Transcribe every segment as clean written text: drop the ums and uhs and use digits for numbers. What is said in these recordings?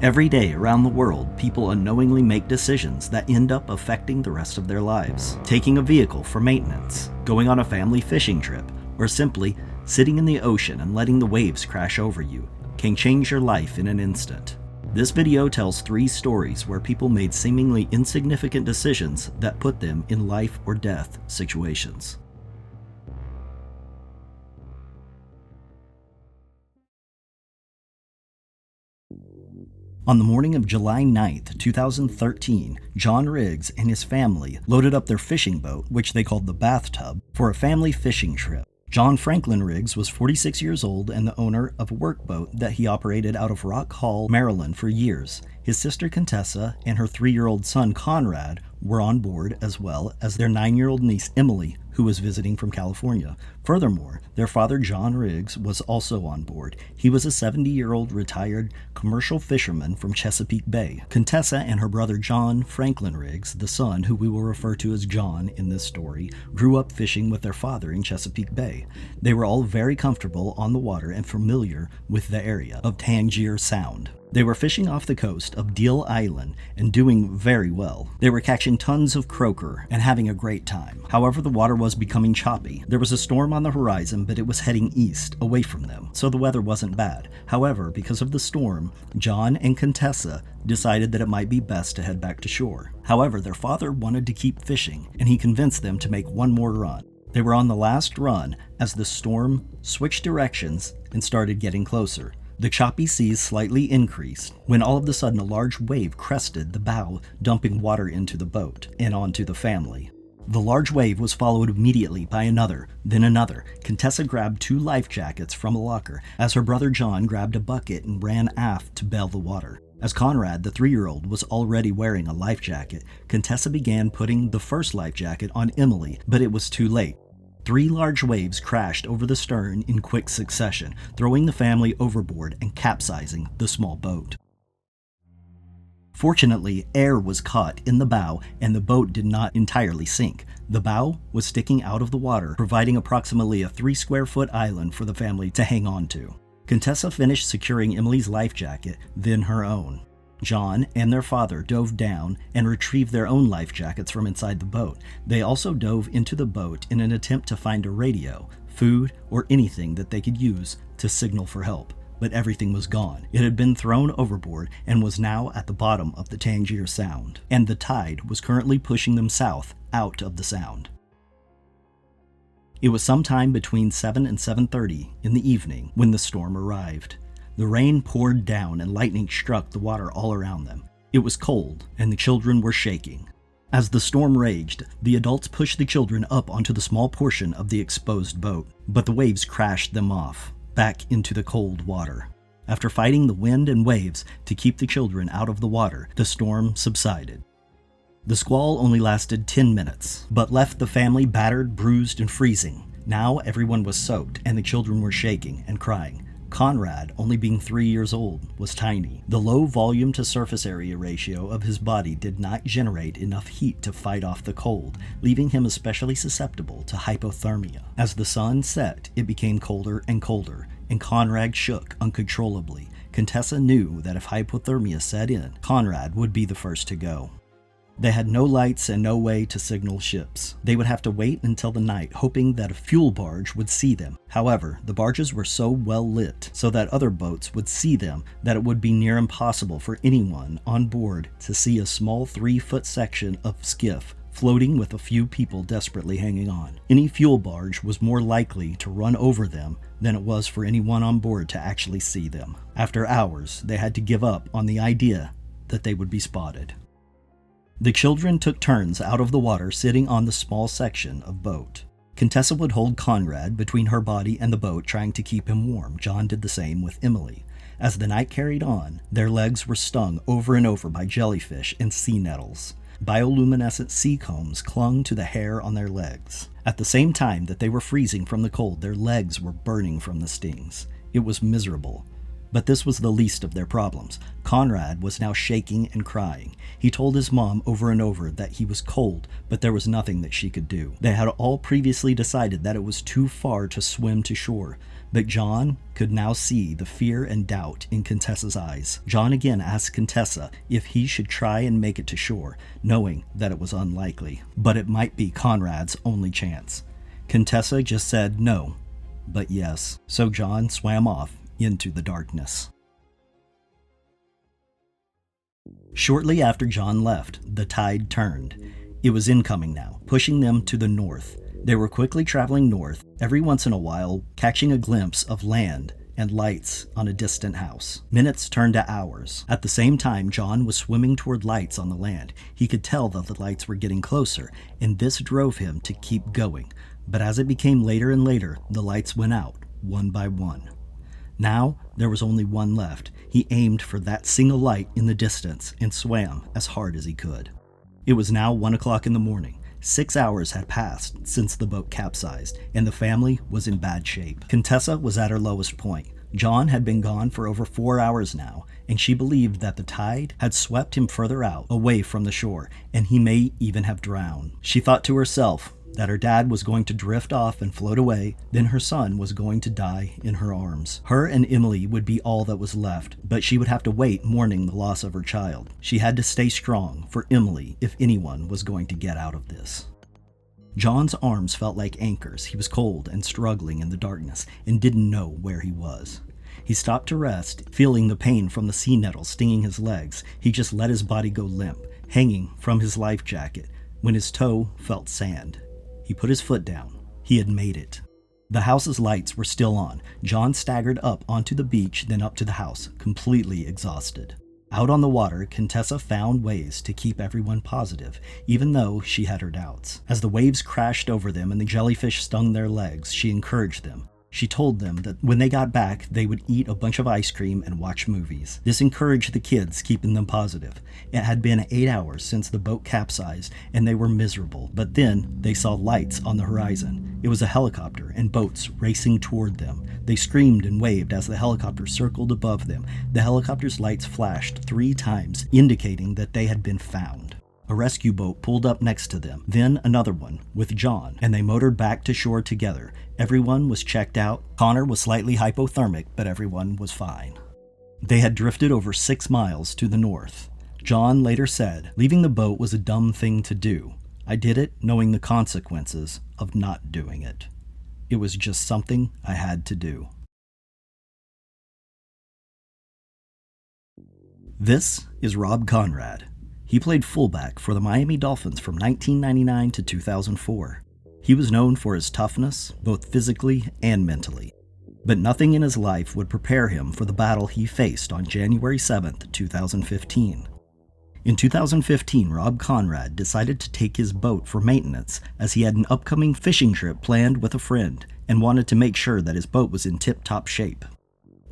Every day around the world, people unknowingly make decisions that end up affecting the rest of their lives. Taking a vehicle for maintenance, going on a family fishing trip, or simply sitting in the ocean and letting the waves crash over you can change your life in an instant. This video tells 3 stories where people made seemingly insignificant decisions that put them in life or death situations. On the morning of July 9th, 2013, John Riggs and his family loaded up their fishing boat, which they called the Bathtub, for a family fishing trip. John Franklin Riggs was 46 years old and the owner of a workboat that he operated out of Rock Hall, Maryland for years. His sister Contessa and her 3-year-old son Conrad were on board, as well as their 9-year-old niece Emily, who was visiting from California. Furthermore, their father John Riggs was also on board. He was a 70-year-old retired commercial fisherman from Chesapeake Bay. Contessa and her brother John Franklin Riggs, the son who we will refer to as John in this story, grew up fishing with their father in Chesapeake Bay. They were all very comfortable on the water and familiar with the area of Tangier Sound. They were fishing off the coast of Deal Island and doing very well. They were catching tons of croaker and having a great time. However, the water was becoming choppy. There was a storm on the horizon, but it was heading east, away from them, so the weather wasn't bad. However, because of the storm, John and Contessa decided that it might be best to head back to shore. However, their father wanted to keep fishing, and he convinced them to make one more run. They were on the last run as the storm switched directions and started getting closer. The choppy seas slightly increased when all of a sudden a large wave crested the bow, dumping water into the boat and onto the family. The large wave was followed immediately by another, then another. Contessa grabbed 2 life jackets from a locker as her brother John grabbed a bucket and ran aft to bail the water. As Conrad, the 3-year-old, was already wearing a life jacket, Contessa began putting the first life jacket on Emily, but it was too late. 3 large waves crashed over the stern in quick succession, throwing the family overboard and capsizing the small boat. Fortunately, air was caught in the bow and the boat did not entirely sink. The bow was sticking out of the water, providing approximately a 3-square-foot island for the family to hang on to. Contessa finished securing Emily's life jacket, then her own. John and their father dove down and retrieved their own life jackets from inside the boat. They also dove into the boat in an attempt to find a radio, food, or anything that they could use to signal for help. But everything was gone. It had been thrown overboard and was now at the bottom of the Tangier Sound, and the tide was currently pushing them south out of the sound. It was sometime between 7 and 7:30 in the evening when the storm arrived. The rain poured down and lightning struck the water all around them. It was cold, and the children were shaking. As the storm raged, the adults pushed the children up onto the small portion of the exposed boat, but the waves crashed them off, back into the cold water. After fighting the wind and waves to keep the children out of the water, the storm subsided. The squall only lasted 10 minutes, but left the family battered, bruised, and freezing. Now everyone was soaked, and the children were shaking and crying. Conrad, only being 3 years old, was tiny. The low volume to surface area ratio of his body did not generate enough heat to fight off the cold, leaving him especially susceptible to hypothermia. As the sun set, it became colder and colder, and Conrad shook uncontrollably. Contessa knew that if hypothermia set in, Conrad would be the first to go. They had no lights and no way to signal ships. They would have to wait until the night, hoping that a fuel barge would see them. However, the barges were so well lit so that other boats would see them that it would be near impossible for anyone on board to see a small 3-foot section of skiff floating with a few people desperately hanging on. Any fuel barge was more likely to run over them than it was for anyone on board to actually see them. After hours, they had to give up on the idea that they would be spotted. The children took turns out of the water sitting on the small section of boat. Contessa would hold Conrad between her body and the boat, trying to keep him warm. John did the same with Emily. As the night carried on, their legs were stung over and over by jellyfish and sea nettles. Bioluminescent sea combs clung to the hair on their legs. At the same time that they were freezing from the cold, their legs were burning from the stings. It was miserable. But this was the least of their problems. Conrad was now shaking and crying. He told his mom over and over that he was cold, but there was nothing that she could do. They had all previously decided that it was too far to swim to shore, But John could now see the fear and doubt in Contessa's eyes. John again asked Contessa if he should try and make it to shore, knowing that it was unlikely, but it might be Conrad's only chance. Contessa just said no, but yes, so John swam off into the darkness. Shortly after John left, the tide turned. It was incoming now, pushing them to the north. They were quickly traveling north, every once in a while catching a glimpse of land and lights on a distant house. Minutes turned to hours. At the same time, John was swimming toward lights on the land. He could tell that the lights were getting closer, and this drove him to keep going. But as it became later and later, the lights went out, one by one. Now, there was only one left. He aimed for that single light in the distance and swam as hard as he could. It was now 1 o'clock in the morning. 6 hours had passed since the boat capsized, and the family was in bad shape. Contessa was at her lowest point. John had been gone for over 4 hours now, and she believed that the tide had swept him further out, away from the shore, and he may even have drowned. She thought to herself that her dad was going to drift off and float away, then her son was going to die in her arms. Her and Emily would be all that was left, but she would have to wait mourning the loss of her child. She had to stay strong for Emily if anyone was going to get out of this. John's arms felt like anchors. He was cold and struggling in the darkness and didn't know where he was. He stopped to rest, feeling the pain from the sea nettles stinging his legs. He just let his body go limp, hanging from his life jacket, when his toe felt sand. He put his foot down. He had made it. The house's lights were still on. John staggered up onto the beach, then up to the house, completely exhausted. Out on the water, Contessa found ways to keep everyone positive, even though she had her doubts. As the waves crashed over them and the jellyfish stung their legs, she encouraged them. She told them that when they got back, they would eat a bunch of ice cream and watch movies. This encouraged the kids, keeping them positive. It had been 8 hours since the boat capsized, and they were miserable, but then they saw lights on the horizon. It was a helicopter and boats racing toward them. They screamed and waved as the helicopter circled above them. The helicopter's lights flashed 3 times, indicating that they had been found. A rescue boat pulled up next to them, then another one with John, and they motored back to shore together. Everyone was checked out. Connor was slightly hypothermic, but everyone was fine. They had drifted over 6 miles to the north. John later said, "Leaving the boat was a dumb thing to do. I did it knowing the consequences of not doing it. It was just something I had to do." This is Rob Conrad. He played fullback for the Miami Dolphins from 1999 to 2004. He was known for his toughness, both physically and mentally. But nothing in his life would prepare him for the battle he faced on January 7th, 2015. In 2015, Rob Conrad decided to take his boat for maintenance as he had an upcoming fishing trip planned with a friend and wanted to make sure that his boat was in tip-top shape.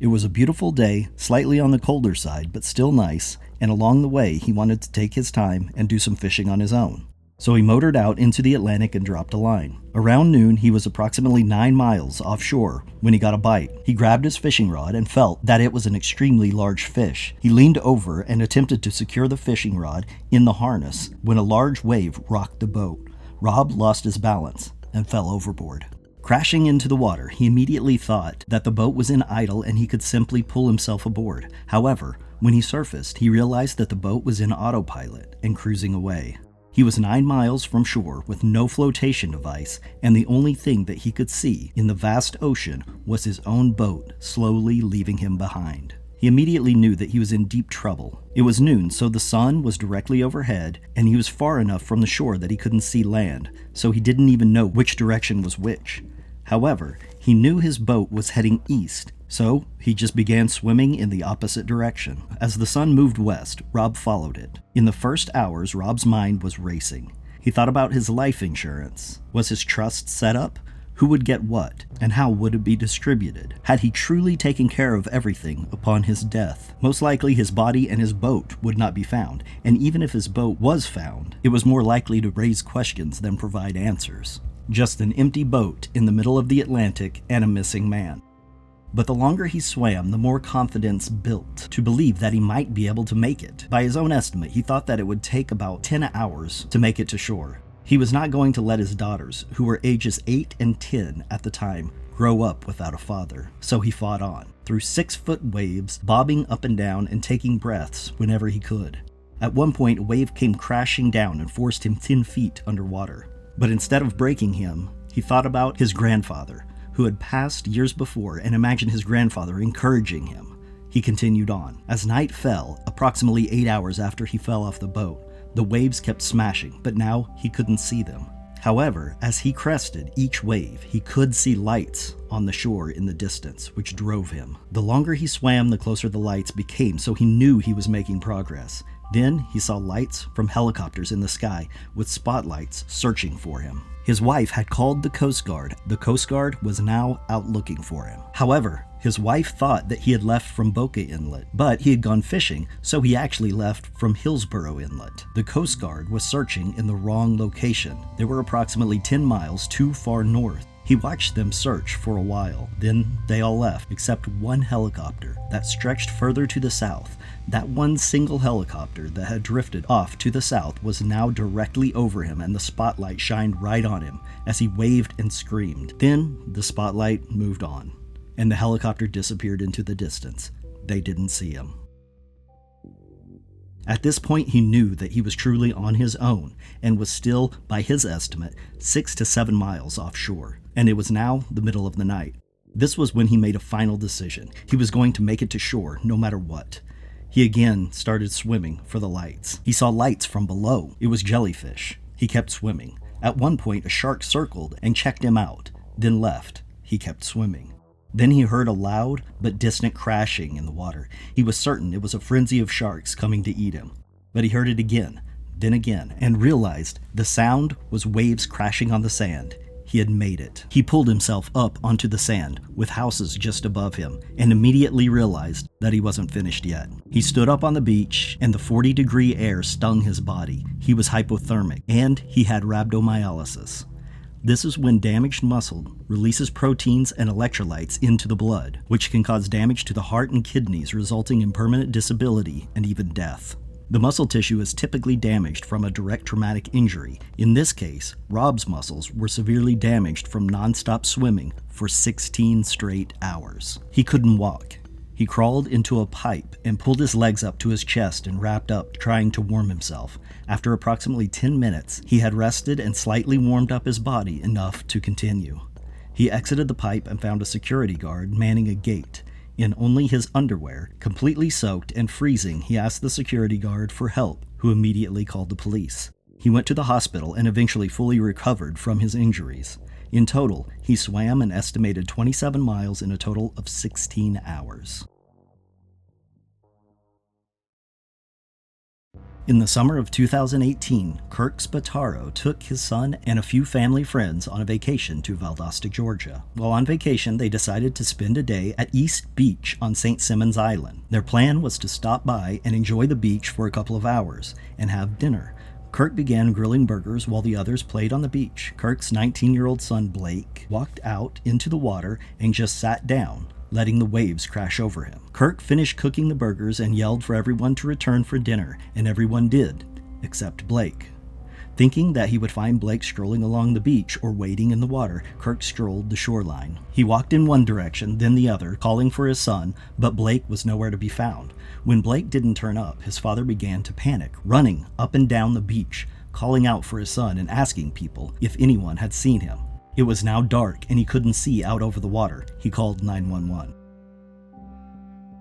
It was a beautiful day, slightly on the colder side, but still nice, and along the way he wanted to take his time and do some fishing on his own. So he motored out into the Atlantic and dropped a line. Around noon, he was approximately 9 miles offshore when he got a bite. He grabbed his fishing rod and felt that it was an extremely large fish. He leaned over and attempted to secure the fishing rod in the harness when a large wave rocked the boat. Rob lost his balance and fell overboard. Crashing into the water, he immediately thought that the boat was in idle and he could simply pull himself aboard. However, when he surfaced, he realized that the boat was in autopilot and cruising away. He was 9 miles from shore with no flotation device, and the only thing that he could see in the vast ocean was his own boat slowly leaving him behind. He immediately knew that he was in deep trouble. It was noon, so the sun was directly overhead, and he was far enough from the shore that he couldn't see land, so he didn't even know which direction was which. However, he knew his boat was heading east, so he just began swimming in the opposite direction. As the sun moved west, Rob followed it. In the first hours, Rob's mind was racing. He thought about his life insurance. Was his trust set up? Who would get what, and how would it be distributed? Had he truly taken care of everything upon his death? Most likely his body and his boat would not be found, and even if his boat was found, it was more likely to raise questions than provide answers. Just an empty boat in the middle of the Atlantic and a missing man. But the longer he swam, the more confidence built to believe that he might be able to make it. By his own estimate, he thought that it would take about 10 hours to make it to shore. He was not going to let his daughters, who were ages 8 and 10 at the time, grow up without a father, so he fought on, through 6-foot waves, bobbing up and down and taking breaths whenever he could. At one point, a wave came crashing down and forced him 10 feet underwater. But instead of breaking him, he thought about his grandfather, who had passed years before, and imagined his grandfather encouraging him. He continued on. As night fell, approximately 8 hours after he fell off the boat, the waves kept smashing, but now he couldn't see them. However, as he crested each wave, he could see lights on the shore in the distance, which drove him. The longer he swam, the closer the lights became, so he knew he was making progress. Then he saw lights from helicopters in the sky, with spotlights searching for him. His wife had called the Coast Guard. The Coast Guard was now out looking for him. However, his wife thought that he had left from Boca Inlet, but he had gone fishing, so he actually left from Hillsborough Inlet. The Coast Guard was searching in the wrong location. They were approximately 10 miles too far north. He watched them search for a while. Then they all left, except one helicopter that stretched further to the south. That one single helicopter that had drifted off to the south was now directly over him, and the spotlight shined right on him as he waved and screamed. Then the spotlight moved on, and the helicopter disappeared into the distance. They didn't see him. At this point, he knew that he was truly on his own and was still, by his estimate, 6 to 7 miles offshore, and it was now the middle of the night. This was when he made a final decision. He was going to make it to shore no matter what. He again started swimming for the lights. He saw lights from below. It was jellyfish. He kept swimming. At one point, a shark circled and checked him out, then left. He kept swimming. Then he heard a loud but distant crashing in the water. He was certain it was a frenzy of sharks coming to eat him. But he heard it again, then again, and realized the sound was waves crashing on the sand. He had made it. He pulled himself up onto the sand, with houses just above him, and immediately realized that he wasn't finished yet. He stood up on the beach, and the 40-degree air stung his body. He was hypothermic, and he had rhabdomyolysis. This is when damaged muscle releases proteins and electrolytes into the blood, which can cause damage to the heart and kidneys, resulting in permanent disability and even death. The muscle tissue is typically damaged from a direct traumatic injury. In this case, Rob's muscles were severely damaged from non-stop swimming for 16 straight hours. He couldn't walk. He crawled into a pipe and pulled his legs up to his chest and wrapped up, trying to warm himself. After approximately 10 minutes, he had rested and slightly warmed up his body enough to continue. He exited the pipe and found a security guard manning a gate. In only his underwear, completely soaked and freezing, he asked the security guard for help, who immediately called the police. He went to the hospital and eventually fully recovered from his injuries. In total, he swam an estimated 27 miles in a total of 16 hours. In the summer of 2018, Kirk Spataro took his son and a few family friends on a vacation to Valdosta, Georgia. While on vacation, they decided to spend a day at East Beach on St. Simons Island. Their plan was to stop by and enjoy the beach for a couple of hours and have dinner. Kirk began grilling burgers while the others played on the beach. Kirk's 19-year-old son, Blake, walked out into the water and just sat down, letting the waves crash over him. Kirk finished cooking the burgers and yelled for everyone to return for dinner, and everyone did, except Blake. Thinking that he would find Blake strolling along the beach or wading in the water, Kirk strolled the shoreline. He walked in one direction, then the other, calling for his son, but Blake was nowhere to be found. When Blake didn't turn up, his father began to panic, running up and down the beach, calling out for his son and asking people if anyone had seen him. It was now dark and he couldn't see out over the water. He called 911.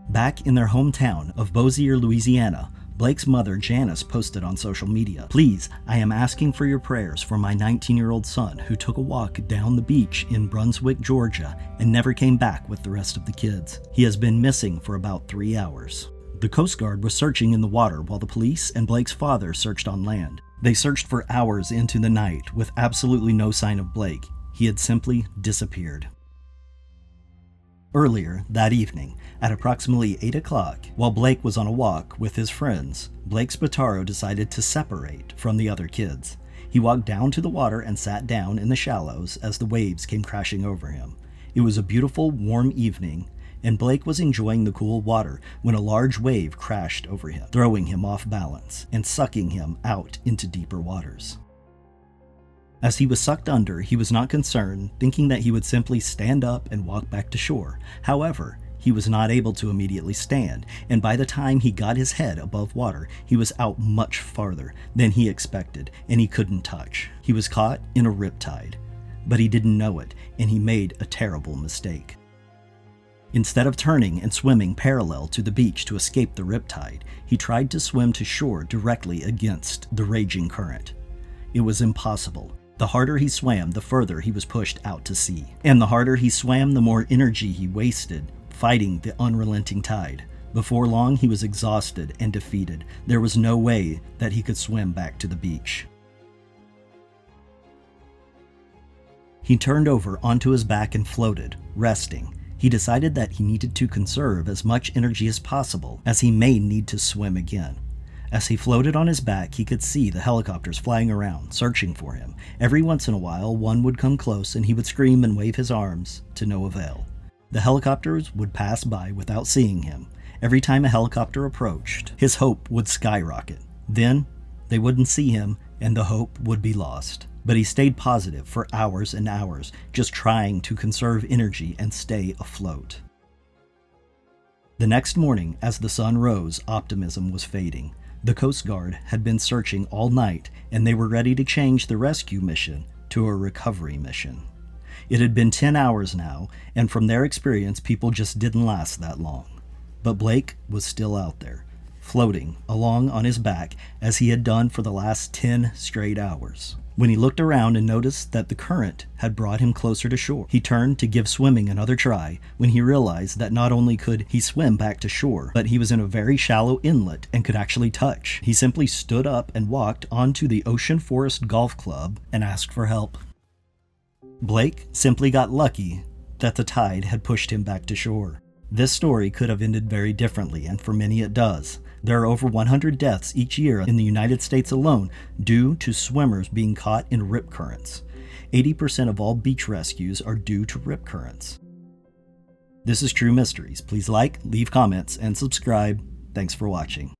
Back in their hometown of Bossier, Louisiana, Blake's mother, Janice, posted on social media, "Please, I am asking for your prayers for my 19-year-old son who took a walk down the beach in Brunswick, Georgia, and never came back with the rest of the kids. He has been missing for about 3 hours." The Coast Guard was searching in the water while the police and Blake's father searched on land. They searched for hours into the night with absolutely no sign of Blake. He had simply disappeared. Earlier that evening, at approximately 8 o'clock, while Blake was on a walk with his friends, Blake Spataro decided to separate from the other kids. He walked down to the water and sat down in the shallows as the waves came crashing over him. It was a beautiful, warm evening, and Blake was enjoying the cool water when a large wave crashed over him, throwing him off balance and sucking him out into deeper waters. As he was sucked under, he was not concerned, thinking that he would simply stand up and walk back to shore. However, he was not able to immediately stand, and by the time he got his head above water, he was out much farther than he expected, and he couldn't touch. He was caught in a riptide, but he didn't know it, and he made a terrible mistake. Instead of turning and swimming parallel to the beach to escape the riptide, he tried to swim to shore directly against the raging current. It was impossible. The harder he swam, the further he was pushed out to sea. And the harder he swam, the more energy he wasted fighting the unrelenting tide. Before long, he was exhausted and defeated. There was no way that he could swim back to the beach. He turned over onto his back and floated, resting. He decided that he needed to conserve as much energy as possible, as he may need to swim again. As he floated on his back, he could see the helicopters flying around, searching for him. Every once in a while, one would come close and he would scream and wave his arms, to no avail. The helicopters would pass by without seeing him. Every time a helicopter approached, his hope would skyrocket. Then, they wouldn't see him and the hope would be lost. But he stayed positive for hours and hours, just trying to conserve energy and stay afloat. The next morning, as the sun rose, optimism was fading. The Coast Guard had been searching all night, and they were ready to change the rescue mission to a recovery mission. It had been 10 hours now, and from their experience, people just didn't last that long. But Blake was still out there, floating along on his back as he had done for the last 10 straight hours. When he looked around and noticed that the current had brought him closer to shore, he turned to give swimming another try when he realized that not only could he swim back to shore, but he was in a very shallow inlet and could actually touch. He simply stood up and walked onto the Ocean Forest Golf Club and asked for help. Blake simply got lucky that the tide had pushed him back to shore. This story could have ended very differently, and for many it does. There are over 100 deaths each year in the United States alone due to swimmers being caught in rip currents. 80% of all beach rescues are due to rip currents. This is True Mysteries. Please like, leave comments, and subscribe. Thanks for watching.